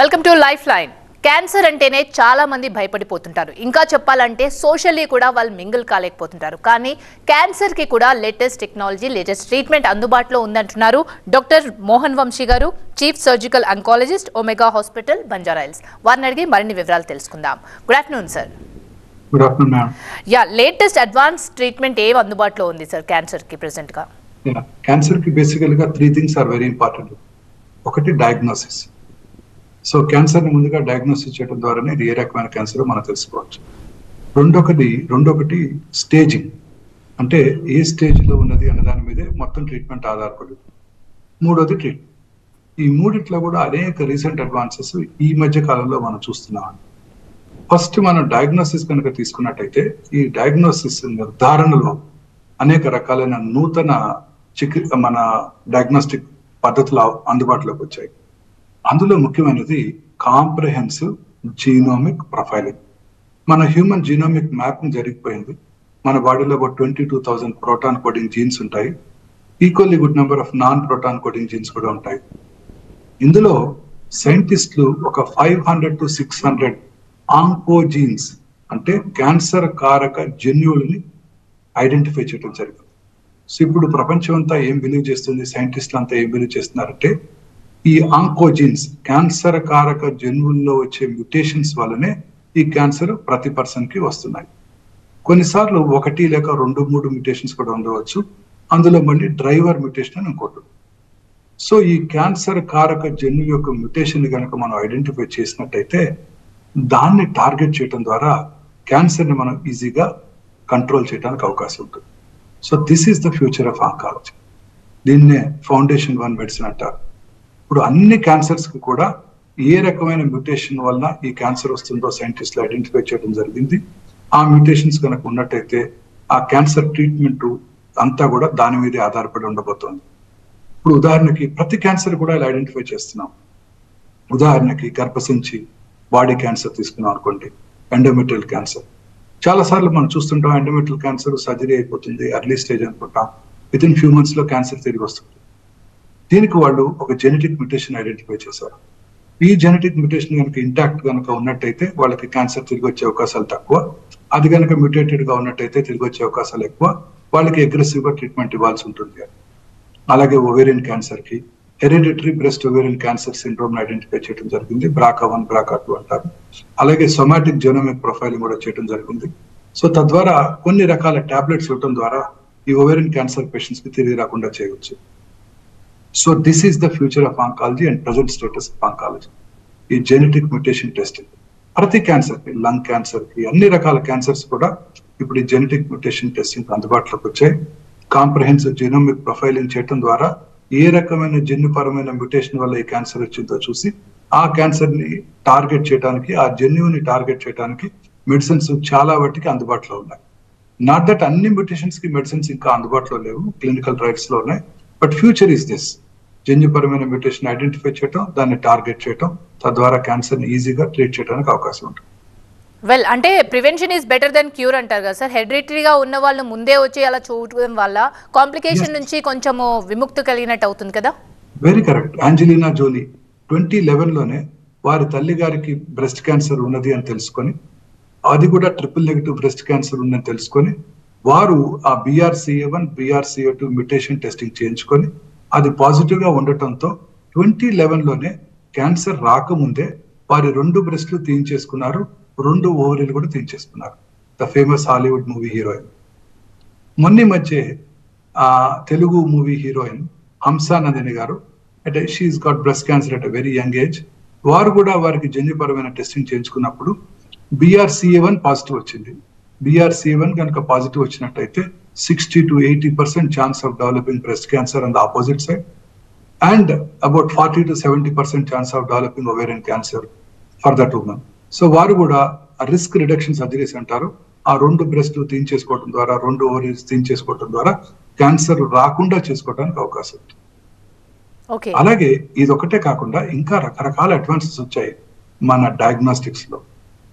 Welcome to life line. Cancer అంటేనే చాలా మంది భయపడిపోతుంటారు. ఇంకా చెప్పాలంటే సోషల్లీ కూడా వాళ్ళు మింగిల్ కాలేకపోతుంటారు. కానీ క్యాన్సర్ కి కూడా లేటెస్ట్ టెక్నాలజీ, లేటెస్ట్ ట్రీట్మెంట్ అందుబాటులో ఉందంటున్నారు డాక్టర్ మోహన్ వంశీ గారు, chief surgical oncologist, omega hospital, Banjara Hills. వారిని అడిగి మరిన్ని వివరాలు తెలుసుకుందాం. Good afternoon sir. Good afternoon ma'am. Latest advance treatment ఏం అందుబాటులో ఉంది సార్ క్యాన్సర్ కి ప్రెసెంట్ గా? క్యాన్సర్ కి బేసికల్ గా 3 things ఆర్ వెరీ ఇంపార్టెంట్. ఒకటి డయాగ్నోసిస్. సో క్యాన్సర్ ని ముందుగా డయాగ్నోసిస్ చేయడం ద్వారానే ఏ రకమైన క్యాన్సర్ మనం తెలుసుకోవచ్చు. రెండొకటి స్టేజింగ్, అంటే ఏ స్టేజ్ లో ఉన్నది అన్న దాని మీదే మొత్తం ట్రీట్మెంట్ ఆధారపడి. మూడోది ట్రీట్మెంట్. ఈ మూడిట్లో కూడా అనేక రీసెంట్ అడ్వాన్సెస్ ఈ మధ్య కాలంలో మనం చూస్తున్నాం. ఫస్ట్ మనం డయాగ్నోసిస్ కనుక తీసుకున్నట్టయితే ఈ డయాగ్నోసిస్ నిర్ధారణలో అనేక రకాలైన నూతన మన డయాగ్నోస్టిక్ పద్ధతులు అందుబాటులోకి వచ్చాయి. అందులో ముఖ్యమైనది కాంప్రహెన్సివ్ జీనోమిక్ ప్రొఫైలింగ్. మన హ్యూమన్ జీనోమిక్ మ్యాపింగ్ జరిగిపోయింది. మన బాడీలో about 22,000 ప్రోటాన్ కోడింగ్ జీన్స్ ఉంటాయి. Equally good number of non proton coding jeans కూడా ఉంటాయి. ఇందులో సైంటిస్టులు ఒక 500 to 600 ఆంకోజీన్స్, అంటే క్యాన్సర్ కారక జన్యువులని ఐడెంటిఫై చేయడం జరిగింది. సో ఇప్పుడు ప్రపంచం అంతా ఏం బిలీవ్ చేస్తుంది, సైంటిస్టులు అంతా ఏం బిలీవ్ చేస్తున్నారంటే ఈ ఆంకోజీన్స్, క్యాన్సర్ కారక జన్యువుల్లో వచ్చే మ్యూటేషన్స్ వల్లనే ఈ క్యాన్సర్ ప్రతి పర్సన్ కి వస్తున్నాయి. కొన్నిసార్లు 1 లేక 2-3 మ్యూటేషన్స్ కూడా ఉండవచ్చు. అందులో మళ్ళీ డ్రైవర్ మ్యూటేషన్ అని ఇంకోటి. సో ఈ క్యాన్సర్ కారక జన్యు యొక్క మ్యూటేషన్ కనుక మనం ఐడెంటిఫై చేసినట్టయితే దాన్ని టార్గెట్ చేయడం ద్వారా క్యాన్సర్ ని మనం ఈజీగా కంట్రోల్ చేయడానికి అవకాశం ఉంటుంది. So this is the future of oncology. దీన్నే ఫౌండేషన్ 1 మెడిసిన్ అంటారు. ఇప్పుడు అన్ని క్యాన్సర్స్ కి కూడా ఏ రకమైన మ్యూటేషన్ వల్ల ఈ క్యాన్సర్ వస్తుందో సైంటిస్టులు ఐడెంటిఫై చేయడం జరిగింది. ఆ మ్యూటేషన్స్ కనుక ఉన్నట్టయితే ఆ క్యాన్సర్ ట్రీట్మెంట్ అంతా కూడా దాని మీదే ఆధారపడి ఉండబోతోంది. ఇప్పుడు ఉదాహరణకి ప్రతి క్యాన్సర్ కూడా ఇలా ఐడెంటిఫై చేస్తున్నాం. ఉదాహరణకి గర్భసంచి బాడీ క్యాన్సర్ తీసుకున్నాం అనుకోండి, ఎండోమెట్రియల్ క్యాన్సర్. చాలా సార్లు మనం చూస్తుంటాం ఎండోమెట్రియల్ క్యాన్సర్ సర్జరీ అయిపోతుంది, ఎర్లీ స్టేజ్ అనుకుంటాం, వితిన్ ఫ్యూ మంత్స్ లో క్యాన్సర్ తిరిగి వస్తుంది. దీనికి వాళ్ళు ఒక జెనెటిక్ మ్యూటేషన్ ఐడెంటిఫై చేశారు. ఈ జెనెటిక్ మ్యూటేషన్ కనుక ఇంటాక్ట్ కనుక ఉన్నట్టయితే వాళ్ళకి క్యాన్సర్ తిరిగి వచ్చే అవకాశాలు తక్కువ. అది కనుక మ్యూటేటెడ్ గా ఉన్నట్టయితే తిరిగి వచ్చే అవకాశాలు ఎక్కువ. వాళ్ళకి అగ్రెసివ్ గా ట్రీట్మెంట్ ఇవ్వాల్సి ఉంటుంది. అలాగే ఓవేరియన్ క్యాన్సర్ కి hereditary breast ovarian cancer syndrome identify చేయడం జరిగింది. BRCA1, BRCA2 అంటారు. అలాగే సొమాటిక్ జెనోమిక్ ప్రొఫైలింగ్ కూడా చేయడం జరిగింది. సో తద్వారా కొన్ని రకాల టాబ్లెట్స్ ఇవ్వడం ద్వారా ఈ ఓవేరియన్ క్యాన్సర్ పేషెంట్స్ కి తిరిగి రాకుండా చేయవచ్చు. So this is the future of oncology and present status of oncology. ఈ జెనెటిక్ మ్యూటేషన్ టెస్టింగ్ ప్రతి క్యాన్సర్ కి, లంగ్ క్యాన్సర్ కి, అన్ని రకాల క్యాన్సర్స్ కూడా ఇప్పుడు ఈ జెనెటిక్ మ్యూటేషన్ టెస్టింగ్ అందుబాటులోకి వచ్చాయి. కాంప్రహెన్సివ్ జీనోమిక్ ప్రొఫైలింగ్ చేయడం ద్వారా ఏ రకమైన జన్యుపరమైన మ్యూటేషన్ వల్ల ఈ క్యాన్సర్ వచ్చిందో చూసి ఆ క్యాన్సర్ ని టార్గెట్ చేయడానికి, ఆ జన్యువుని టార్గెట్ చేయడానికి మెడిసిన్స్ చాలా వాటికి అందుబాటులో ఉన్నాయి. నాట్ దట్ అన్ని మ్యూటేషన్స్ కి మెడిసిన్స్ ఇంకా అందుబాటులో లేవు, క్లినికల్ ట్రయల్స్ లో ఉన్నాయి. But future is this. జన్యుపరమైన మ్యూటేషన్ ఐడెంటిఫై చేయటం, దాన్ని టార్గెట్ చేయటం, తద్వారా క్యాన్సర్ ని ఈజీగా ట్రీట్ చేయడానికి అవకాశం ఉంటుంది. వెల్, అంటే prevention is better than cure అంటారు కదా సార్. హెరిడిటరీగా ఉన్న వాళ్ళు ముందే వచ్చి అలా చూడడం వల్ల కాంప్లికేషన్ నుంచి కొంచెం విముక్తి కలిగినట్టు అవుతుంది కదా? Very correct. ఆంజెలినా జోలీ 2011లోనే వారి తల్లి గారికి బ్రెస్ట్ క్యాన్సర్ ఉన్నది అని తెలుసుకొని, అది కూడా ట్రిపుల్-నెగటివ్ బ్రెస్ట్ క్యాన్సర్ ఉందని తెలుసుకొని వారు ఆ BRCA1, BRCA2 మ్యూటేషన్ టెస్టింగ్ చేయించుకొని అది పాజిటివ్ గా ఉండటంతో 2011లోనే క్యాన్సర్ రాకముందే వారి 2 బ్రెస్ట్లు తీయించేసుకున్నారు, 2 ఓవరీలు కూడా తీయించేసుకున్నారు. The famous Hollywood movie heroine. మొన్న మధ్య ఆ తెలుగు మూవీ హీరోయిన్ హంసానందిని గారు, అంటే she is got breast cancer at a very young age. వారు కూడా వారికి జన్యుపరమైన టెస్టింగ్ చేయించుకున్నప్పుడు BRCA1 పాజిటివ్ వచ్చింది. BRCA1 కనుక పాజిటివ్ వచ్చినట్టయితే 60 to 80% chance of developing breast cancer on the opposite side, and about 40 to 70% chance of developing ovarian cancer for that women. So వారు కూడా risk reduction surgeries అంటారు. ఆ 2 బ్రెస్ట్లు తీయించేసుకోవడం ద్వారా, 2 ఓవరీస్ తీయించేసుకోవడం ద్వారా cancer రాకుండా చేసుకోవడానికి అవకాశం ఉంది. అలాగే ఇది ఒకటే కాకుండా ఇంకా రకరకాల అడ్వాన్సెస్ వచ్చాయి మన డయాగ్నోస్టిక్స్ లో.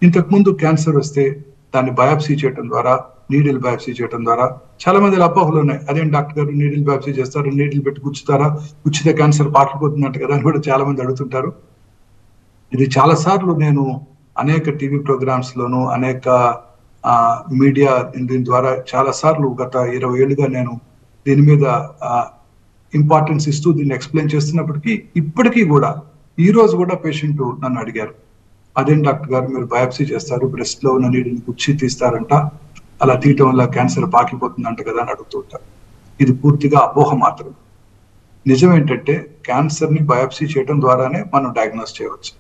ఇంతకు ముందు క్యాన్సర్ వస్తే దాన్ని బయాప్సీ చేయడం ద్వారా, నీడిల్ బయాప్సీ చేయడం ద్వారా చాలా మంది అపోహలు ఉన్నాయి. అదేం డాక్టర్ గారు నీడిల్ బయాప్సీ చేస్తారు, నీడిల్ పెట్టి గుచ్చుతారా, గుచ్చితే క్యాన్సర్ పాకిపోతుందంట కదా అని కూడా చాలా మంది అడుగుతుంటారు. ఇది చాలా సార్లు నేను అనేక టీవీ ప్రోగ్రామ్స్ లోను, అనేక మీడియా దీని ద్వారా చాలా సార్లు గత 20 ఏళ్ళుగా నేను దీని మీద ఇంపార్టెన్స్ ఇస్తూ దీన్ని ఎక్స్ప్లెయిన్ చేస్తున్నప్పటికీ ఇప్పటికీ కూడా ఈ రోజు కూడా పేషెంట్ నన్ను అడిగారు, అదేం డాక్టర్ గారు మీరు బయాప్సీ చేస్తారు, బ్రెస్ట్ లో ఉన్న నీటిని గుచ్చి తీస్తారంట, అలా తీయటం వల్ల క్యాన్సర్ పాకిపోతుందంట కదా అని అడుగుతుంటారు. ఇది పూర్తిగా అపోహ మాత్రం. నిజం ఏంటంటే క్యాన్సర్ ని బయాప్సీ చేయడం ద్వారానే మనం డయాగ్నోస్ చేయవచ్చు.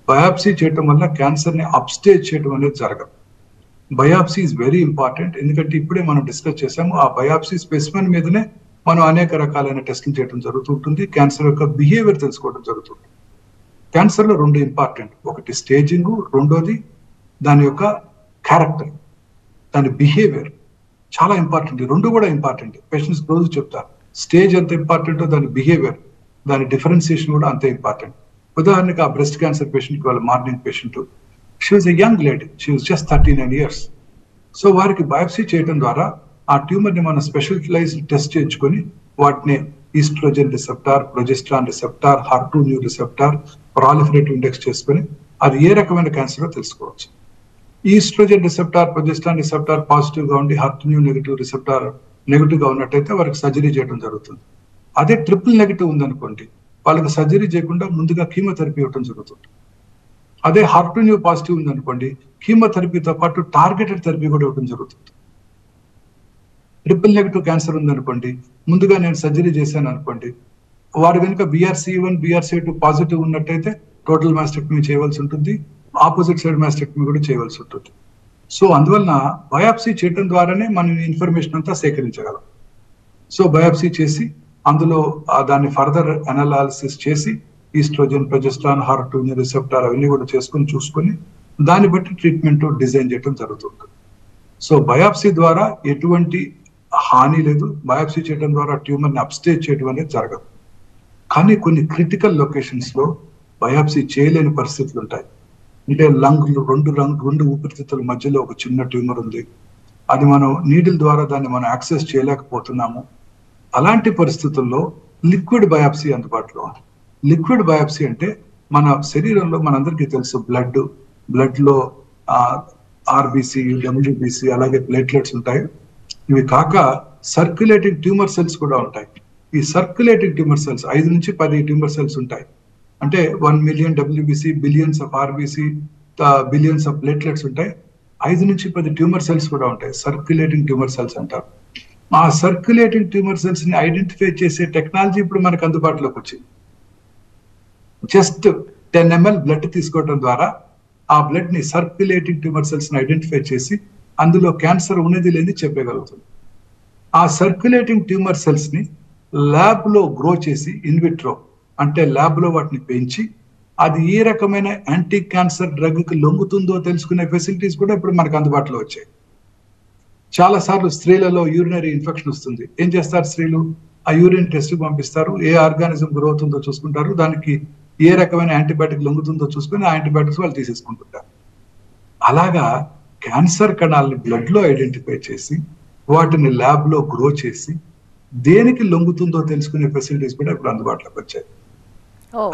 బయాప్సీ చేయటం వల్ల క్యాన్సర్ ని అప్స్టేజ్ చేయడం అనేది జరగదు. Biopsy is very important. ఎందుకంటే ఇప్పుడే మనం డిస్కస్ చేసాము, ఆ బయాప్సీ స్పెసిమెన్ మీదనే మనం అనేక రకాలైన టెస్టులు చేయడం జరుగుతుంటుంది, క్యాన్సర్ యొక్క బిహేవియర్ తెలుసుకోవడం జరుగుతుంది. క్యాన్సర్ లో 2 ఇంపార్టెంట్, ఒకటి స్టేజింగ్, రెండోది దాని యొక్క క్యారెక్టర్, దాని బిహేవియర్ చాలా ఇంపార్టెంట్. 2 కూడా ఇంపార్టెంట్. పేషెంట్స్ రోజు చెప్తారు, స్టేజ్ ఎంత ఇంపార్టెంటో దాని బిహేవియర్, దాని డిఫరెన్సియేషన్ కూడా అంతే ఇంపార్టెంట్. ఉదాహరణకి ఆ బ్రెస్ట్ క్యాన్సర్ పేషెంట్ వాళ్ళ morning patient, she was a young lady, she was just 39 years. So వారికి బయాప్సీ చేయడం ద్వారా ఆ ట్యూమర్ ని మనం స్పెషలైజ్డ్ టెస్ట్ చేయించుకొని వాటిని estrogen receptor, progesterone receptor, HER2 receptor, proliferative index చేసుకొని అది ఏ రకమైన క్యాన్సర్ తెలుసుకోవచ్చు. Estrogen receptor, progesterone receptor positive గా ఉండి HER2 నెగిటివ్ రిసెప్టార్ నెగిటివ్ గా ఉన్నట్టయితే వారికి సర్జరీ చేయడం జరుగుతుంది. అదే ట్రిపుల్ నెగిటివ్ ఉందనుకోండి, వాళ్ళకి సర్జరీ చేయకుండా ముందుగా కీమోథెరపీ ఇవ్వడం జరుగుతుంది. అదే HER2 పాజిటివ్ ఉందనుకోండి, కీమోథెరపీతో పాటు టార్గెటెడ్ థెరపీ కూడా ఇవ్వడం జరుగుతుంది. ట్రిపుల్ నెగిటివ్ క్యాన్సర్ ఉందనుకోండి, ముందుగా నేను సర్జరీ చేశాను అనుకోండి, వారు కనుక BRCA1, BRCA2 పాజిటివ్ ఉన్నట్టయితే టోటల్ మాస్టెక్టమీ చేయవలసి ఉంటుంది, ఆపోజిట్ సైడ్ మాస్టెక్టమీ కూడా చేయవలసి ఉంటుంది. సో అందువలన బయాప్సీ చేయడం ద్వారానే మనం ఇన్ఫర్మేషన్ అంతా సేకరించగలం. సో బయాప్సీ చేసి అందులో దాన్ని ఫర్దర్ అనాలిసిస్ చేసి ఈస్ట్రోజన్, ప్రొజెస్ట్రాన్, HER2 రిసెప్టార్ అవన్నీ కూడా చూసుకొని దాన్ని బట్టి ట్రీట్మెంట్ డిజైన్ చేయడం జరుగుతుంది. సో బయాప్సీ ద్వారా ఎటువంటి హాని లేదు. బయాప్సీ చేయడం ద్వారా ట్యూమర్ ని అప్స్టేజ్ చేయడం అనేది జరగదు. కానీ కొన్ని క్రిటికల్ లొకేషన్స్ లో బయాప్సీ చేయలేని పరిస్థితులు ఉంటాయి. అంటే రెండు ఊపిరితిత్తుల మధ్యలో ఒక చిన్న ట్యూమర్ ఉంది, అది మనం నీడిల్ ద్వారా దాన్ని మనం యాక్సెస్ చేయలేకపోతున్నాము. అలాంటి పరిస్థితుల్లో లిక్విడ్ బయాప్సీ అందుబాటులో ఉంది. లిక్విడ్ బయాప్సీ అంటే మన శరీరంలో మనందరికీ తెలుసు, బ్లడ్ లో RBC, WBC అలాగే ప్లేట్లెట్స్ ఉంటాయి. ఇవి కాక సర్క్యులేటింగ్ ట్యూమర్ సెల్స్ కూడా ఉంటాయి. ఈ సర్క్యులేటింగ్ ట్యూమర్ సెల్స్ 5 నుంచి 10 ట్యూమర్ సెల్స్ ఉంటాయి. అంటే 1 million WBC, billions of RBC, billions of platelets ఉంటాయి. 5 నుంచి 10 ట్యూమర్ సెల్స్ కూడా ఉంటాయి, సర్క్యులేటింగ్ ట్యూమర్ సెల్స్ అంటారు. ఆ సర్క్యులేటింగ్ ట్యూమర్ సెల్స్ ని ఐడెంటిఫై చేసే టెక్నాలజీ ఇప్పుడు మనకు అందుబాటులోకి వచ్చింది. జస్ట్ 10 ml బ్లడ్ తీసుకోవడం ద్వారా ఆ బ్లడ్ ని సర్క్యులేటింగ్ ట్యూమర్ సెల్స్ ని ఐడెంటిఫై చేసి అందులో క్యాన్సర్ ఉన్నది లేని చెప్పగలుగుతుంది. ఆ సర్క్యులేటింగ్ ట్యూమర్ సెల్స్ ని ల్యాబ్ లో గ్రో చేసి ఇన్విట్రో అంటే ల్యాబ్ లో వాటిని పెంచి అది ఏ రకమైన యాంటీ క్యాన్సర్ డ్రగ్ కి లొంగుతుందో తెలుసుకునే ఫెసిలిటీస్ కూడా ఇప్పుడు మనకు అందుబాటులో వచ్చాయి. చాలా సార్లు స్త్రీలలో యూరినరీ ఇన్ఫెక్షన్ వస్తుంది. ఏం చేస్తారు స్త్రీలు? ఆ యూరిన్ టెస్ట్ పంపిస్తారు, ఏ ఆర్గానిజం గ్రో అవుతుందో చూసుకుంటారు, దానికి ఏ రకమైన యాంటీబయాటిక్ లొంగుతుందో చూసుకుని ఆ యాంటీబయాటిక్స్ వాళ్ళు తీసేసుకుంటుంటారు. అలాగా క్యాన్సర్ కణాలని బ్లడ్ లో ఐడెంటిఫై చేసి వాటిని ల్యాబ్ లో గ్రో చేసి దేనికి లొంగుతుందో తెలుసుకునే ఫెసిలిటీస్ కూడా ఇప్పుడు అందుబాటులోకి వచ్చాయి.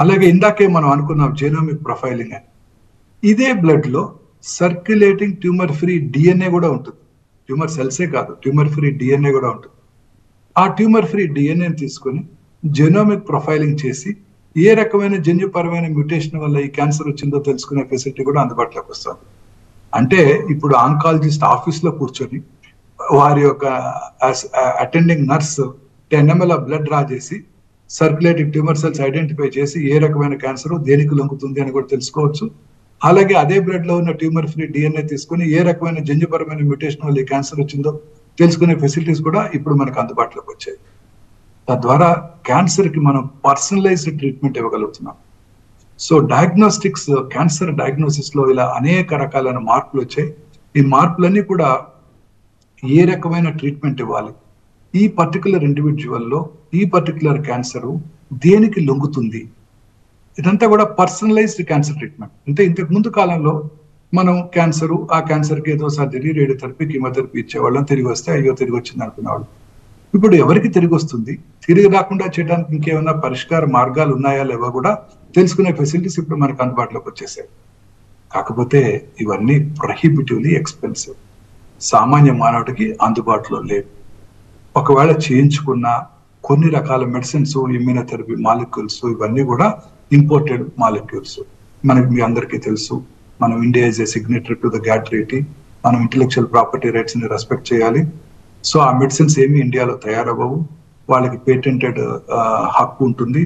అలాగే ఇందాకే మనం అనుకున్నాం జెనోమిక్ ప్రొఫైలింగ్ అని. ఇదే బ్లడ్ లో సర్క్యులేటింగ్ ట్యూమర్ ఫ్రీ DNA కూడా ఉంటుంది. ట్యూమర్ సెల్సే కాదు, ట్యూమర్ ఫ్రీ DNA కూడా ఉంటుంది. ఆ ట్యూమర్ ఫ్రీ DNAని తీసుకొని జెనోమిక్ ప్రొఫైలింగ్ చేసి ఏ రకమైన జన్యుపరమైన మ్యూటేషన్ వల్ల ఈ క్యాన్సర్ వచ్చిందో తెలుసుకునే ఫెసిలిటీ కూడా అందుబాటులోకి వస్తుంది. అంటే ఇప్పుడు ఆంకాలజిస్ట్ ఆఫీస్ లో కూర్చొని వారి యొక్క attending nurse 10 ml blood draw చేసి సర్క్యులేటింగ్ ట్యూమర్ సెల్స్ ఐడెంటిఫై చేసి ఏ రకమైన క్యాన్సర్ దేనికి లొంగుతుంది అని కూడా తెలుసుకోవచ్చు. అలాగే అదే బ్లడ్ లో ఉన్న ట్యూమర్ ఫ్రీ DNA తీసుకుని ఏ రకమైన జన్యుపరమైన మ్యూటేషన్ వల్ల ఈ క్యాన్సర్ వచ్చిందో తెలుసుకునే ఫెసిలిటీస్ కూడా ఇప్పుడు మనకు అందుబాటులోకి వచ్చాయి. తద్వారా క్యాన్సర్ కి మనం పర్సనలైజ్డ్ ట్రీట్మెంట్ ఇవ్వగలుగుతున్నాం. సో డయాగ్నోస్టిక్స్, క్యాన్సర్ డయాగ్నోసిస్ లో ఇలా అనేక రకాలైన మార్పులు వచ్చాయి. ఈ మార్పులన్నీ కూడా ఏ రకమైన ట్రీట్మెంట్ ఇవ్వాలి, ఈ పర్టికులర్ ఇండివిజువల్ లో ఈ పర్టికులర్ క్యాన్సర్ దేనికి లొంగుతుంది, ఇదంతా కూడా పర్సనలైజ్డ్ క్యాన్సర్ ట్రీట్మెంట్. అంటే ఇంతకు ముందు కాలంలో మనం ఆ క్యాన్సర్ కి ఏదో సర్జరీ, రేడియోథెరపీ, కీమోథెరపీ ఇచ్చేవాళ్ళం, తిరిగి వస్తే అయ్యో తిరిగి వచ్చింది అనుకునేవాళ్ళు. ఇప్పుడు ఎవరికి తిరిగి వస్తుంది, తిరిగి రాకుండా చేయడానికి ఇంకేమైనా పరిష్కార మార్గాలు ఉన్నాయా లేవో కూడా తెలుసుకునే ఫెసిలిటీస్ ఇప్పుడు మనకు అందుబాటులోకి వచ్చేసాయి. కాకపోతే ఇవన్నీ ప్రొహిబిటివ్లీ ఎక్స్పెన్సివ్, సామాన్య మానవుడికి అందుబాటులో లేవు. ఒకవేళ చేయించుకున్న కొన్ని రకాల మెడిసిన్స్, ఇమ్యూనోథెరపీ మాలిక్యూల్స్ ఇవన్నీ కూడా ఇంపోర్టెడ్ మాలిక్యూల్స్. మనకి మీ అందరికీ తెలుసు, మనం India is a signatory to the GATT treaty. మనం ఇంటెలెక్చువల్ ప్రాపర్టీ రైట్స్ ని రెస్పెక్ట్ చేయాలి. సో ఆ మెడిసిన్స్ ఏమి ఇండియాలో తయారవ్వవు, వాళ్ళకి పేటెంటెడ్ హక్కు ఉంటుంది.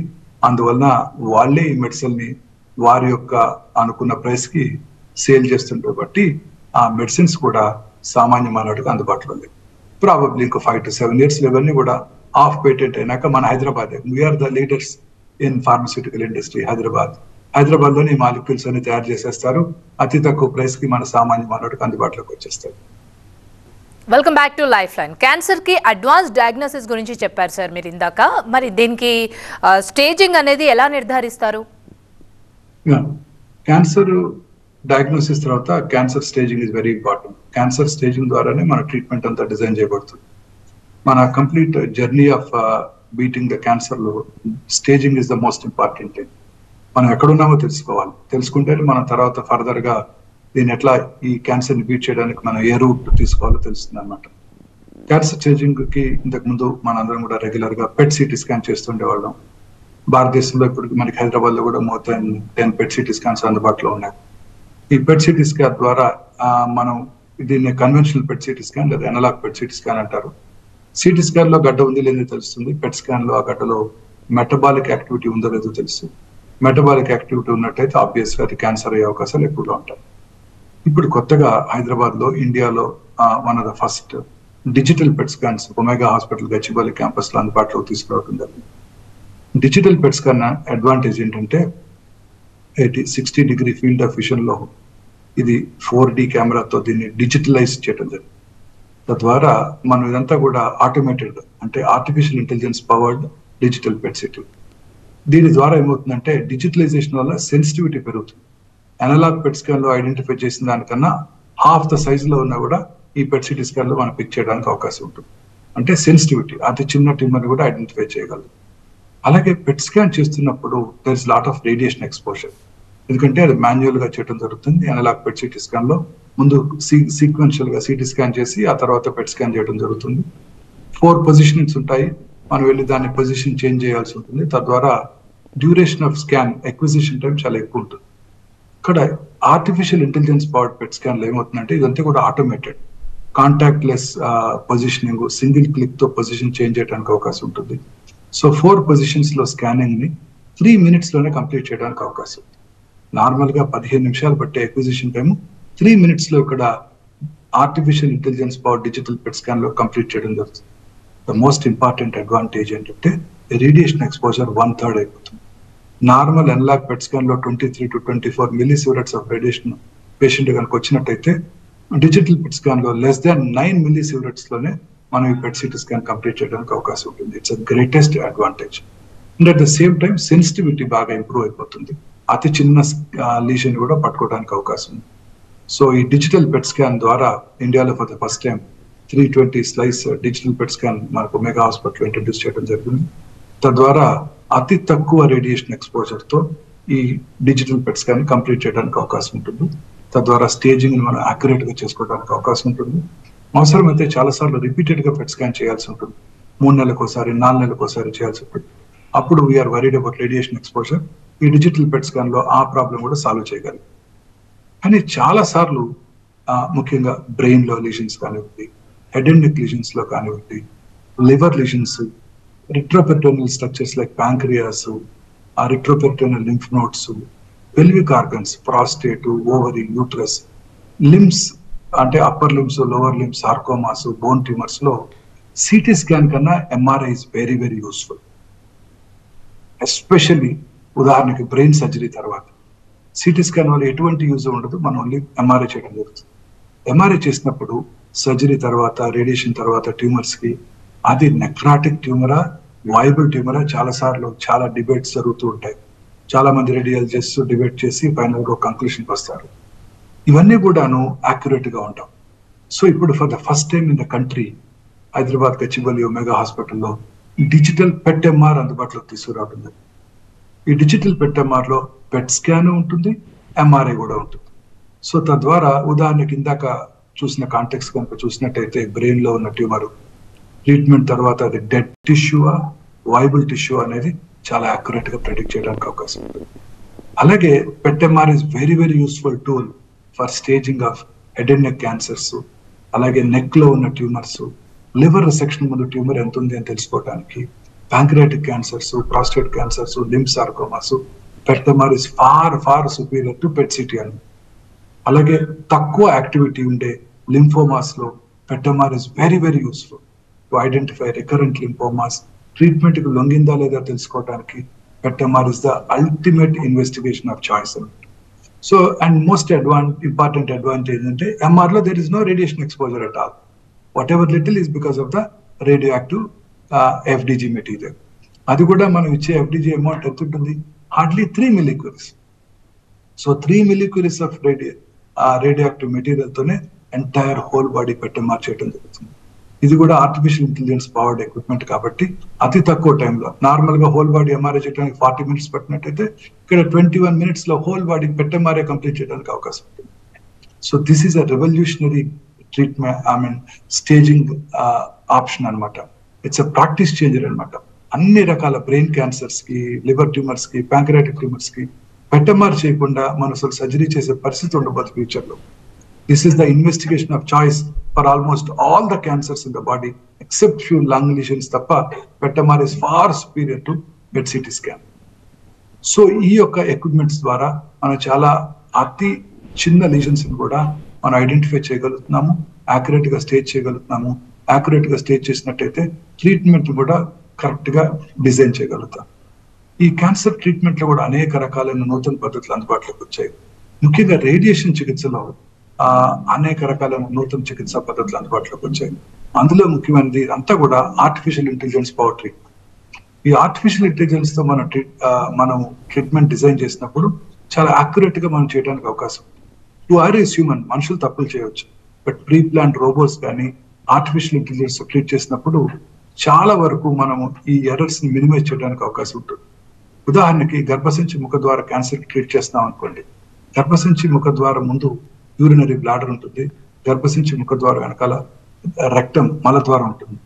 అందువలన వాళ్ళే ఈ మెడిసిన్ ని వారి యొక్క అనుకున్న ప్రైస్ కి సేల్ చేస్తుంటారు. బట్టి ఆ మెడిసిన్స్ కూడా సామాన్య మానవుడికి అందుబాటులో లేవు. ప్రాబబ్లీ ఇంకో 5 to 7 years ఇవన్నీ కూడా ఆఫ్ పేటెంట్ అయినాక మన Hyderabad, we are the leaders in pharmaceutical industry. Hyderabad లోని ఈ మాలిక్యూల్స్ అన్ని తయారు చేసేస్తారు, అతి తక్కువ ప్రైస్ కి మన సామాన్య మానవుడికి అందుబాటులోకి వచ్చేస్తారు. Welcome back to life line. Cancer కి అడ్వాన్స్ డయాగ్నోసిస్ గురించి చెప్పారు సార్ మీరు ఇందాక. మరి దీనికి స్టేజింగ్ అనేది ఎలా నిర్ధారిస్తారు? క్యాన్సర్ డయాగ్నోసిస్ తర్వాత cancer staging is very important. Cancer staging ద్వారానే మన ట్రీట్మెంట్ అంతా డిజైన్ చేయబడుతుంది. మన complete journey of beating the cancer లో staging is the most important thing. మనం ఎక్కడున్నామో తెలుసుకోవాలి. తెలుసుకుంటే మనం తర్వాత ఫర్దర్ గా దీన్ని ఎట్లా ఈ క్యాన్సర్ ని బీట్ చేయడానికి మనం ఏ రూట్ తీసుకోవాలో తెలుస్తుంది అనమాట. క్యాన్సర్ స్టేజింగ్ కి ఇంతకు ముందు మనందరం కూడా రెగ్యులర్ గా పెట్ సిటీ స్కాన్ చేస్తుండేవాళ్ళం. భారతదేశంలో ఇప్పుడు మనకి హైదరాబాద్ లో కూడా more than 10 PET CT scans అందుబాటులో ఉన్నాయి. ఈ పెట్ సిటీ స్కాన్ ద్వారా మనం దీన్ని కన్వెన్షనల్ పెట్ సిటీ స్కాన్ లేదా ఎనలాగ్ పెట్ సిటీ స్కాన్ అంటారు. సిటీ స్కాన్ లో గడ్డ ఉంది లేదో తెలుస్తుంది. పెట్ స్కాన్ లో ఆ గడ్డలో మెటబాలిక్ యాక్టివిటీ ఉందో లేదో తెలుస్తుంది. మెటబాలిక్ యాక్టివిటీ ఉన్నట్టయితే ఆబ్వియస్ గా అది క్యాన్సర్ అయ్యే అవకాశాలు ఎక్కువగా ఉంటాయి. ఇప్పుడు కొత్తగా హైదరాబాద్ లో, ఇండియాలో one of the first digital pet scans omega hospital Gachibowli campus లో అందుబాటులో తీసుకురావడం జరిగింది. డిజిటల్ పెట్ స్కాన్ అడ్వాంటేజ్ ఏంటంటే 60 degree ఫీల్డ్ ఆఫ్ విజన్ లో ఇది 4D కెమెరాతో దీన్ని డిజిటలైజ్ చేయడం జరిగింది. తద్వారా మనం ఇదంతా కూడా ఆటోమేటెడ్, అంటే artificial intelligence powered digital PET CT. దీని ద్వారా ఏమవుతుందంటే డిజిటలైజేషన్ వల్ల సెన్సిటివిటీ పెరుగుతుంది. అనలాగ్ పెట్ స్కాన్ లో ఐడెంటిఫై చేసిన దానికన్నా హాఫ్ ద సైజ్ లో ఉన్నా కూడా ఈ పెట్ సిటీ స్కాన్ లో మనం పిక్ చేయడానికి అవకాశం ఉంటుంది. అంటే సెన్సిటివిటీ, అతి చిన్న ట్యూమర్ కూడా ఐడెంటిఫై చేయగలదు. అలాగే పెట్ స్కాన్ చేస్తున్నప్పుడు there is lot of radiation exposure. ఎందుకంటే అది మాన్యువల్ గా చేయడం జరుగుతుంది. అనలాగ్ పెట్ సిటీ స్కాన్ లో ముందు సీక్వెన్షియల్ గా సిటీ స్కాన్ చేసి ఆ తర్వాత పెట్ స్కాన్ చేయడం జరుగుతుంది. 4 పొజిషన్స్ ఉంటాయి. మనం వెళ్ళి దాన్ని పొజిషన్ చేంజ్ చేయాల్సి ఉంటుంది. తద్వారా duration of scan acquisition time చాలా ఎక్కువ ఉంటుంది. ఇక్కడ ఆర్టిఫిషియల్ ఇంటెలిజెన్స్ పవర్డ్ పెట్ స్కాన్ లో ఏమవుతుందంటే ఇదంతా కూడా automated, contact less positioning, single click తో పొజిషన్ చేంజ్ చేయడానికి అవకాశం ఉంటుంది. సో 4 పొజిషన్స్ లో స్కానింగ్ ని 3 minutes లోనే కంప్లీట్ చేయడానికి అవకాశం ఉంది. నార్మల్ గా 15 నిమిషాలు పట్టే ఎక్విజిషన్ టైం 3 minutes లో ఇక్కడ artificial intelligence power digital PET scan లో కంప్లీట్ చేయడం జరుగుతుంది. ద మోస్ట్ ఇంపార్టెంట్ అడ్వాంటేజ్ ఏంటంటే రేడియేషన్ ఎక్స్పోజర్ 1/3 అయిపోతుంది. నార్మల్ అనలాగ్ పెట్ స్కాన్ లో 23 to 24 millisieverts of radiation patient కనుక వచ్చినట్టయితే డిజిటల్ పెట్ స్కాన్ లో less than 9 millisieverts లోనే మనం ఈ పెట్ సిటీ స్కాన్ కంప్లీట్ చేయడానికి అవకాశం ఉంటుంది. It's a greatest advantage. And at the same time sensitivity బాగా ఇంప్రూవ్ అయిపోతుంది. అతి చిన్న లీషన్ కూడా పట్టుకోవడానికి అవకాశం ఉంది. సో ఈ డిజిటల్ పెట్ స్కాన్ ద్వారా ఇండియాలో for the first time 320 slice digital PET scan మనకు ఒమేగా హాస్పిటల్ ఇంట్రడ్యూస్ చేయడం జరిగింది. తద్వారా అతి తక్కువ రేడియేషన్ ఎక్స్పోజర్ తో ఈ డిజిటల్ పెట్ స్కాన్ కంప్లీట్ చేయడానికి అవకాశం ఉంటుంది. తద్వారా స్టేజింగ్ మనం అక్యురేట్ గా చేసుకోవడానికి అవకాశం ఉంటుంది. అవసరమైతే చాలా సార్లు రిపీటెడ్ గా పెట్ స్కాన్ చేయాల్సి ఉంటుంది. 3 నెలలకు ఒకసారి, 4 నెలలకు ఒకసారి చేయాల్సి ఉంటుంది. అప్పుడు we are worried about radiation exposure. ఈ డిజిటల్ పెట్ స్కాన్ లో ఆ ప్రాబ్లం కూడా సాల్వ్ చేయగలం. కానీ చాలా సార్లు ముఖ్యంగా బ్రెయిన్ లో లీజన్స్ కానివ్వండి, హెడ్ అండ్ నెక్ లీజన్స్ లో కానివ్వండి, liver lesions, retroperitoneal structures like pancreas, ఆ retroperitoneal lymph nodes, pelvic organs, prostate, ovary, uterus, limbs అంటే upper limbs, lower limbs, sarcomas, bone tumours లో సిటీ స్కాన్ కన్నా MRI is very very useful. Especially ఉదాహరణకి brain surgery తర్వాత CT scan వల్ల ఎటువంటి use ఉండదు. మనం ఓన్లీ ఎంఆర్ఐ చేయడం జరుగుతుంది. ఎంఆర్ఐ చేసినప్పుడు సర్జరీ తర్వాత, రేడియేషన్ తర్వాత ట్యూమర్స్ కి అది నెక్రాటిక్ ట్యూమరా, వైబుల్ ట్యూమరా చాలా సార్లు చాలా డిబేట్స్ జరుగుతూ ఉంటాయి. చాలా మంది రేడియాలజిస్ట్స్ డిబేట్ చేసి ఫైనల్ గా కన్క్లూషన్కి వస్తారు. ఇవన్నీ కూడాను యాక్యురేట్ గా ఉంటాం. సో ఇప్పుడు for the first time in the country Hyderabad Gachibowli omega హాస్పిటల్లో డిజిటల్ పెట్ ఎంఆర్ అందుబాటులోకి తీసుకురావడం. ఈ డిజిటల్ PET-MR లో PET స్కాన్ ఉంటుంది, MRI కూడా ఉంటుంది. సో తద్వారా ఉదాహరణకి ఇందాక చూసిన కాంటెక్స్ కనుక చూసినట్టయితే బ్రెయిన్ లో ఉన్న ట్యూమర్ ట్రీట్మెంట్ తర్వాత అది డెడ్ టిష్యూవా వైబుల్ టిష్యూ అనేది చాలా యాక్యురేట్ గా ప్రెడిక్ట్ చేయడానికి అవకాశం ఉంటుంది. అలాగే PET-MR is very very useful tool for staging of head and neck cancers, అలాగే నెక్ లో ఉన్న ట్యూమర్స్, లివర్ రిసెక్షన్ ముందు ట్యూమర్ ఎంత ఉంది అని తెలుసుకోవడానికి, pancreatic cancers, prostate cancers, limb sarcomas, PET-MR is far superior to PET-CT అని. అలాగే తక్కువ యాక్టివిటీ ఉండే లింఫోమాస్ లో PET-MR is very very useful to identify recurrent lymphomas. Treatment కి లొంగిందా లేదా తెలుసుకోవడానికి PET-MR is the ultimate investigation of choice. So and most important advantage అంటే MR లో there is no radiation exposure at all. Whatever little is because of the radioactive FDG material. అది కూడా మనం ఇచ్చే FDG అమౌంట్ ఎంత ఉంటుంది? Hardly 3 millicuries. So 3 millicuries of radioactive material తోనే entire whole body PET-MR చేయడం జరుగుతుంది. ఇది కూడా ఆర్టిఫిషియల్ ఇంటెలిజెన్స్ పవర్డ్ ఎక్విప్మెంట్ కాబట్టి అతి తక్కువ టైంలో నార్మల్ గా హోల్ బాడీ MRI చేయడానికి 40 minutes పట్టినట్టయితే ఇక్కడ 21 minutes లో హోల్ బాడీ PET-MRI కంప్లీట్ చేయడానికి అవకాశం ఉంటుంది. So this is a revolutionary treatment staging option అనమాట. ఇట్స్ అ ప్రాక్టీస్ చేంజర్ అనమాట. అన్ని రకాల బ్రెయిన్ క్యాన్సర్స్ కి, లివర్ ట్యూమర్స్ కి, ప్యాంక్రియాటిక్ ట్యూమర్స్ కి PET-MR చేయకుండా మనం అసలు సర్జరీ చేసే పరిస్థితి ఉండబోదు ఫ్యూచర్ లో. This is the investigation of choice for almost all the cancers in the body except few lung lesions తప్ప PET-MR is far superior to PET-CT scan. So ఈ యొక్క ఎక్విప్మెంట్స్ ద్వారా మనం చాలా అతి చిన్న లీజన్స్ కూడా మనం ఐడెంటిఫై చేయగలుగుతున్నాము, యాక్యురేట్ గా స్టేజ్ చేయగలుగుతున్నాము. యాక్యురేట్ గా స్టేజ్ చేసినట్టయితే ట్రీట్మెంట్ కూడా కరెక్ట్ గా డిజైన్ చేయగలుగుతాం. ఈ క్యాన్సర్ ట్రీట్మెంట్ లో కూడా అనేక రకాలైన నూతన పద్ధతులు అందుబాటులోకి వచ్చాయి. ముఖ్యంగా రేడియేషన్ చికిత్సలో అనేక రకాలైన నూతన చికిత్సా పద్ధతులు అందుబాటులోకి వచ్చాయి. అందులో ముఖ్యమైనది అంతా కూడా ఆర్టిఫిషియల్ ఇంటెలిజెన్స్ పవర్ ట్రీట్మెంట్. ఈ ఆర్టిఫిషియల్ ఇంటెలిజెన్స్ తో మనం ట్రీట్మెంట్ డిజైన్ చేసినప్పుడు చాలా యాక్యురేట్ గా మనం చేయడానికి అవకాశం. టు ఆర్ ఈస్ హ్యూమన్, మనుషులు తప్పులు చేయవచ్చు, బట్ ప్రీ ప్లాన్ రోబోట్స్ కానీ ఆర్టిఫిషియల్ ఇంటెలిజెన్స్ ట్రీట్ చేసినప్పుడు చాలా వరకు మనము ఈ ఎర్రర్స్ ని మినిమైజ్ చేయడానికి అవకాశం ఉంటుంది. ఉదాహరణకి గర్భసంచి ముఖద్వార క్యాన్సర్ ట్రీట్ చేస్తున్నాం అనుకోండి. గర్భసంచి ముఖద్వారం ముందు యూరినరీ బ్లాడర్ ఉంటుంది, గర్భసంచి ముఖద్వారం వెనకాల రెక్టం మలద్వారం ఉంటుంది.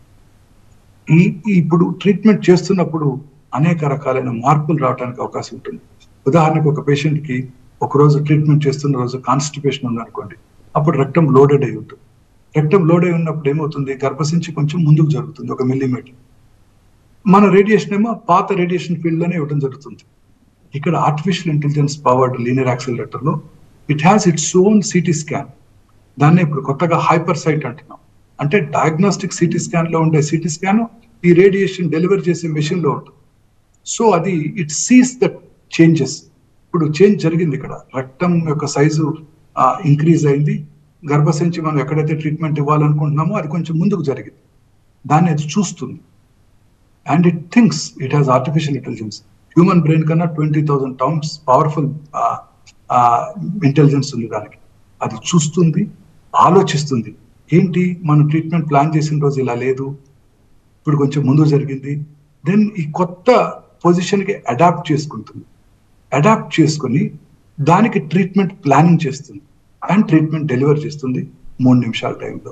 ఇప్పుడు ట్రీట్మెంట్ చేస్తున్నప్పుడు అనేక రకాలైన మార్పులు రావడానికి అవకాశం ఉంటుంది. ఉదాహరణకు ఒక పేషెంట్ కి ఒక రోజు ట్రీట్మెంట్ చేస్తున్న రోజు కాన్స్టిపేషన్ ఉందనుకోండి, అప్పుడు రెక్టం లోడెడ్ అయి ఉంటుంది. రెక్టం లోడ్ అయి ఉన్నప్పుడు ఏమవుతుంది, గర్భసంచి కొంచెం ముందుకు జరుగుతుంది 1 millimeter. మన రేడియేషన్ ఏమో పాత రేడియేషన్ ఫీల్డ్ లోనే ఇవ్వడం జరుగుతుంది. ఇక్కడ artificial intelligence powered linear accelerator లో it has its own CT scan. దాన్ని ఇప్పుడు కొత్తగా హైపర్ సైట్ అంటున్నాం. అంటే డయాగ్నోస్టిక్ సిటీ స్కాన్ లో ఉండే సిటీ స్కాన్ ఈ రేడియేషన్ డెలివర్ చేసే మెషిన్ లో ఉంటుంది. సో అది ఇట్ సీస్ ద చేంజెస్. ఇప్పుడు చేంజ్ జరిగింది, ఇక్కడ రక్తం యొక్క సైజు ఇంక్రీజ్ అయింది, గర్భసంచి మనం ఎక్కడైతే ట్రీట్మెంట్ ఇవ్వాలనుకుంటున్నామో అది కొంచెం ముందుకు జరిగింది, దాన్ని అది చూస్తుంది. And it thinks, it has artificial intelligence. Human brain కన్నా 20,000 times పవర్ఫుల్ ఇంటెలిజెన్స్ ఉంది దానికి. అది చూస్తుంది, ఆలోచిస్తుంది. ఏంటి మనం ట్రీట్మెంట్ ప్లాన్ చేసిన రోజు ఇలా లేదు, ఇప్పుడు కొంచెం ముందు జరిగింది. దెన్ ఈ కొత్త పొజిషన్ కి అడాప్ట్ చేసుకుంటుంది. అడాప్ట్ చేసుకుని దానికి ట్రీట్మెంట్ ప్లానింగ్ చేస్తుంది అండ్ ట్రీట్మెంట్ డెలివర్ చేస్తుంది 3 నిమిషాల టైంలో.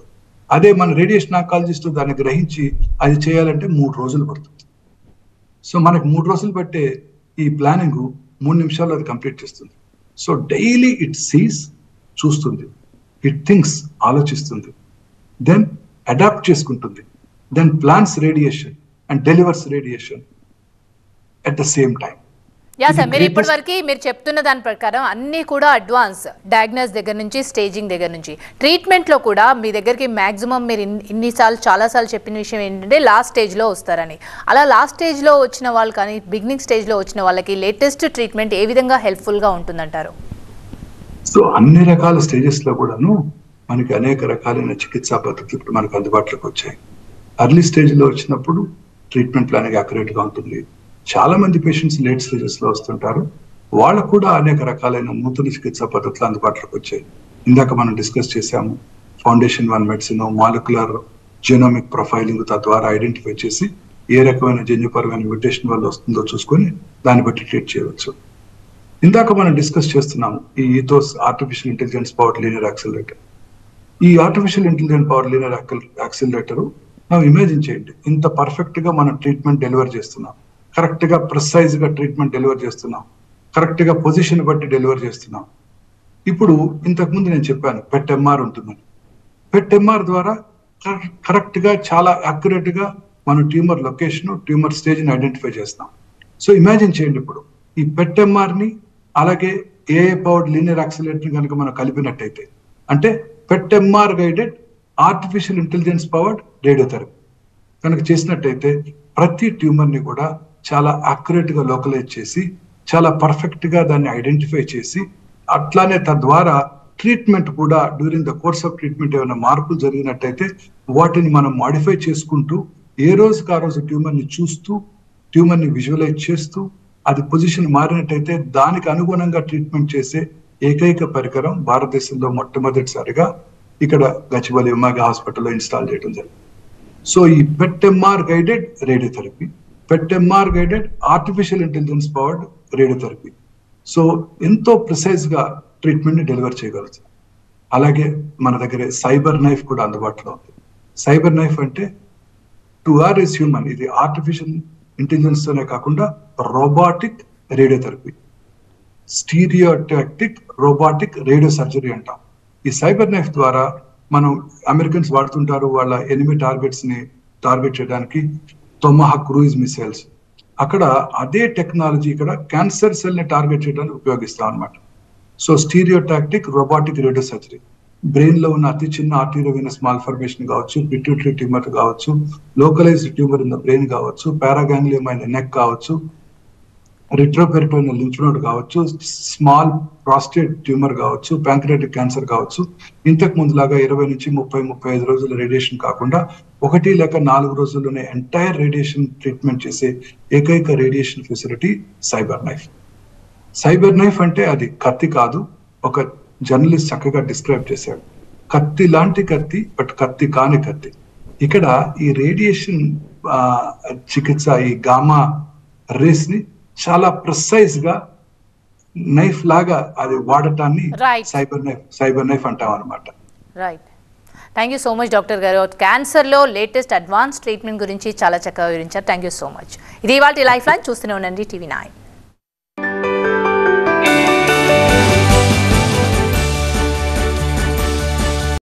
అదే మన రేడియేషన్ ఆంకాలజిస్ట్ దాన్ని గ్రహించి అది చేయాలంటే 3 రోజులు పడుతుంది. సో మనకు 3 రోజులు పట్టే ఈ ప్లానింగ్ 3 నిమిషాల్లో అది కంప్లీట్ చేస్తుంది. సో డైలీ ఇట్ సీస్, చూస్తుంది, ఇట్ థింక్స్, ఆలోచిస్తుంది, దెన్ అడాప్ట్ చేసుకుంటుంది, then plans radiation and delivers radiation at the same time. Yeah sir, మీరు ఇప్పటి వరకు మీరు చెప్తున్న దాని ప్రకారం అన్నీ కూడా అడ్వాన్స్ డయాగ్నోస్ దగ్గర నుంచి స్టేజింగ్ దగ్గర నుంచి ట్రీట్మెంట్లో కూడా మీ దగ్గరికి మ్యాక్సిమం మీరు చాలాసార్లు చెప్పిన విషయం ఏంటంటే లాస్ట్ స్టేజ్లో వస్తారని. అలా లాస్ట్ స్టేజ్లో వచ్చిన వాళ్ళు కానీ బిగినింగ్ స్టేజ్లో వచ్చిన వాళ్ళకి లేటెస్ట్ ట్రీట్మెంట్ ఏ విధంగా హెల్ప్ఫుల్గా ఉంటుందంటారు? సో అన్ని రకాల స్టేజెస్ లో కూడాను మనకి అనేక రకాలైన చికిత్సా పద్ధతులు ఇప్పుడు మనకు అందుబాటులోకి వచ్చాయి. అర్లీ స్టేజ్ లో వచ్చినప్పుడు ట్రీట్మెంట్ ప్లానింగ్ యాక్యురేట్ గా ఉంటుంది. చాలా మంది పేషెంట్స్ లేట్ స్టేజెస్ లో వస్తుంటారు, వాళ్ళకు కూడా అనేక రకాలైన నూతన చికిత్సా పద్ధతులు అందుబాటులోకి వచ్చాయి. ఇందాక మనం డిస్కస్ చేసాము, Foundation 1 medicine, molecular genomic profiling తద్వారా ఐడెంటిఫై చేసి ఏ రకమైన జన్యుపరమైన మ్యూటేషన్ వల్ల వస్తుందో చూసుకొని దాన్ని బట్టి ట్రీట్ చేయవచ్చు. ఇందాక మనం డిస్కస్ చేస్తున్నాము ఈ Ethos artificial intelligence powered linear accelerator. ఈ artificial intelligence powered linear accelerator మనం ఇమాజిన్ చేయండి, ఇంత పర్ఫెక్ట్ గా మనం ట్రీట్మెంట్ డెలివర్ చేస్తున్నాం, కరెక్ట్ గా ప్రిసైజ్ గా ట్రీట్మెంట్ డెలివర్ చేస్తున్నాం, కరెక్ట్ గా పొజిషన్ బట్టి డెలివర్ చేస్తున్నాం. ఇప్పుడు ఇంతకు ముందు నేను చెప్పాను పెట్ ఎంఆర్ ఉంటుందని. పెట్ ఎంఆర్ ద్వారా కరెక్ట్ గా చాలా అక్యురేట్ గా మనం ట్యూమర్ లొకేషన్ ట్యూమర్ స్టేజ్ ని ఐడెంటిఫై చేస్తాం. సో ఇమాజిన్ చేయండి, ఇప్పుడు ఈ పెట్ ఎంఆర్ ని అలాగే ఏఐ పవర్డ్ లీనియర్ యాక్సిలరేటర్ కనుక మనం కలిపినట్టయితే, అంటే PET MR guided artificial intelligence powered radiotherapy కనుక చేసినట్టయితే ప్రతి ట్యూమర్ ని కూడా చాలా అక్యురేట్ గా లోకలైజ్ చేసి చాలా పర్ఫెక్ట్ గా దాన్ని ఐడెంటిఫై చేసి, అట్లానే తద్వారా ట్రీట్మెంట్ కూడా during the course of treatment ఏమైనా మార్పులు జరిగినట్టయితే వాటిని మనం మాడిఫై చేసుకుంటూ ఏ రోజుకి ఆ రోజు ట్యూమర్ ని చూస్తూ ట్యూమర్ ని విజువలైజ్ చేస్తూ అది పొజిషన్ మారినట్టయితే దానికి అనుగుణంగా ట్రీట్మెంట్ చేసే ఏకైక పరికరం భారతదేశంలో మొట్టమొదటిసారిగా ఇక్కడ గచ్చిబౌలి ఉమాగా హాస్పిటల్లో ఇన్స్టాల్ చేయడం జరిగింది. సో ఈ PET MR guided radiotherapy, PET MR guided artificial intelligence powered radiotherapy, so ఎంతో ప్రిసైజ్ గా ట్రీట్మెంట్ ని డెలివర్ చేయగలుగుతుంది. అలాగే మన దగ్గర సైబర్ నైఫ్ కూడా అందుబాటులో ఉంది. సైబర్ నైఫ్ అంటే టు ఆర్ ఇస్ హ్యూమన్, ఇది ఆర్టిఫిషియల్ ఇంటెలిజెన్స్ తోనే కాకుండా robotic radiotherapy, stereotactic robotic radio surgery అంటాం. ఈ సైబర్ నైఫ్ ద్వారా మనం అమెరికన్స్ వాడుతుంటారు వాళ్ళ ఎనిమి టార్గెట్స్ ని టార్గెట్ చేయడానికి టొమాహాక్ క్రూయిజ్ మిసైల్స్. అక్కడ అదే టెక్నాలజీ ఇక్కడ క్యాన్సర్ సెల్ ని టార్గెట్ చేయడానికి ఉపయోగిస్తాం అనమాట. So stereotactic robotic radio surgery brain లో ఉన్న అతి చిన్న ఆర్టీరియోవెనస్ మాల్ఫర్మేషన్ కావచ్చు, పిట్యూటరీ ట్యూమర్ కావచ్చు, localised tumour in the brain కావచ్చు, పారాగాంగ్లియం అయిన నెక్ కావచ్చు, రిట్రోపెరిటోనియల్ లింఫ్ నోడ్ కావచ్చు, స్మాల్ ప్రాస్టేట్ ట్యూమర్ కావచ్చు, ప్యాంక్రియాటిక్ క్యాన్సర్ కావచ్చు. ఇంతకు ముందులాగా 20 నుంచి 30-35 రోజుల రేడియేషన్ కాకుండా 1 లేక 4 రోజుల్లోనే ఎంటైర్ రేడియేషన్ ట్రీట్మెంట్ చేసే ఏకైక radiation facility cyber knife. Cyber knife అంటే అది కత్తి కాదు, ఒక జర్నలిస్ట్ చక్కగా డిస్క్రైబ్ చేశాడు. కత్తి లాంటి కత్తి, బట్ కత్తి కాని కత్తి. ఇక్కడ ఈ రేడియేషన్ చికిత్స, ఈ గామా రేస్ ని చాలా ప్రిసైజ్ గా నైఫ్ లాగా అది వాడటాన్ని సైబర్ నైఫ్ అంటాం అనమాట. Right, thank you so much doctor గారు. క్యాన్సర్లో లేటెస్ట్ అడ్వాన్స్ ట్రీట్మెంట్ గురించి చాలా చక్కగా వివరించారు. Thank you so much. ఇది ఇవాళ లైఫ్ లైన్. చూస్తూనే ఉండండి TV9.